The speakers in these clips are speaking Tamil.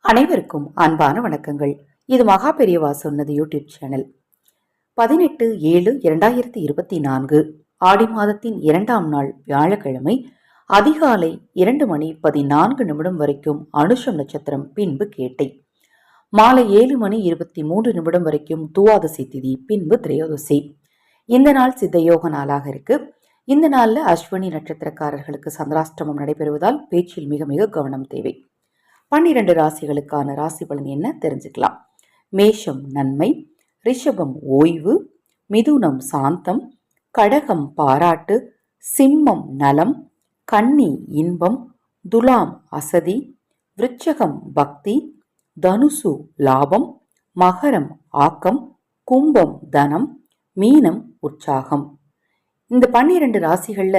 அனைவருக்கும் அன்பான வணக்கங்கள். இது மகா பெரியவா சொன்னது யூடியூப் சேனல். 18/7/2024 ஆடி மாதத்தின் 2ஆம் நாள் வியாழக்கிழமை அதிகாலை 2:14 வரைக்கும் அனுஷம் நட்சத்திரம், பின்பு கேட்டை. மாலை 7:23 வரைக்கும் துவாதசி திதி, பின்பு திரையோதசி. இந்த நாள் சித்தயோக நாளாக இருக்கு. இந்த நாள்ல அஸ்வினி நட்சத்திரக்காரர்களுக்கு சந்திராஷ்டமம் நடைபெறுவதால் பேச்சில் மிக மிக கவனம் தேவை. 12 ராசிகளுக்கான ராசி பலன் என்ன தெரிஞ்சுக்கலாம். மேஷம் நன்மை, ரிஷபம் ஓய்வு, மிதுனம் சாந்தம், கடகம் பாராட்டு, சிம்மம் நலம், கன்னி இன்பம், துலாம் அசதி, விருச்சகம் பக்தி, தனுசு லாபம், மகரம் ஆக்கம், கும்பம் தனம், மீனம் உற்சாகம். இந்த 12 ராசிகள்ல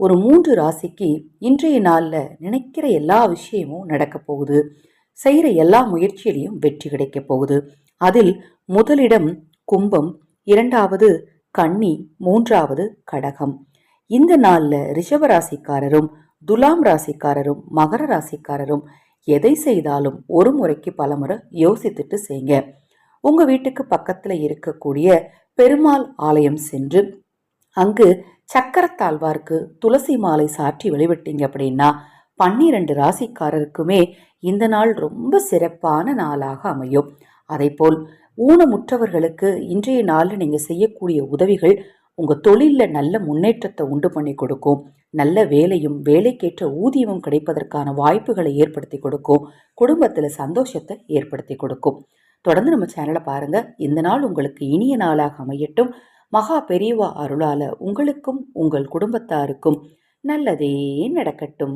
ஒரு 3 ராசிக்கு இன்றைய நாள்ல நினைக்கிற எல்லா விஷயமும் நடக்க போகுது. செய்யற எல்லா முயற்சியிலையும் வெற்றி கிடைக்க போகுது. அதில் முதலிடம் கும்பம், 2வது கன்னி, 3வது கடகம். இந்த நாள்ல ரிஷப ராசிக்காரரும் துலாம் ராசிக்காரரும் மகர ராசிக்காரரும் எதை செய்தாலும் ஒரு முறைக்கு பலமுறை யோசித்துட்டு செய்யுங்க. உங்க வீட்டுக்கு பக்கத்துல இருக்கக்கூடிய பெருமாள் ஆலயம் சென்று அங்கு சக்கரத்தாழ்வாருக்கு துளசி மாலை சாற்றி வழிபட்டீங்க அப்படின்னா 12 ராசிக்காரருக்குமே இந்த நாள் ரொம்ப சிறப்பான நாளாக அமையும். அதே போல் ஊனமுற்றவர்களுக்கு இன்றைய நாளில் நீங்க செய்யக்கூடிய உதவிகள் உங்க தொழில்ல நல்ல முன்னேற்றத்தை உண்டு பண்ணி கொடுக்கும். நல்ல வேலையும் வேலைக்கேற்ற ஊதியமும் கிடைப்பதற்கான வாய்ப்புகளை ஏற்படுத்தி கொடுக்கும். குடும்பத்துல சந்தோஷத்தை ஏற்படுத்தி கொடுக்கும். தொடர்ந்து நம்ம சேனலை பாருங்க. இந்த நாள் உங்களுக்கு இனிய நாளாக அமையட்டும். மகா பெரியவா அருளால உங்களுக்கும் உங்கள் குடும்பத்தாருக்கும் நல்லதே நடக்கட்டும்.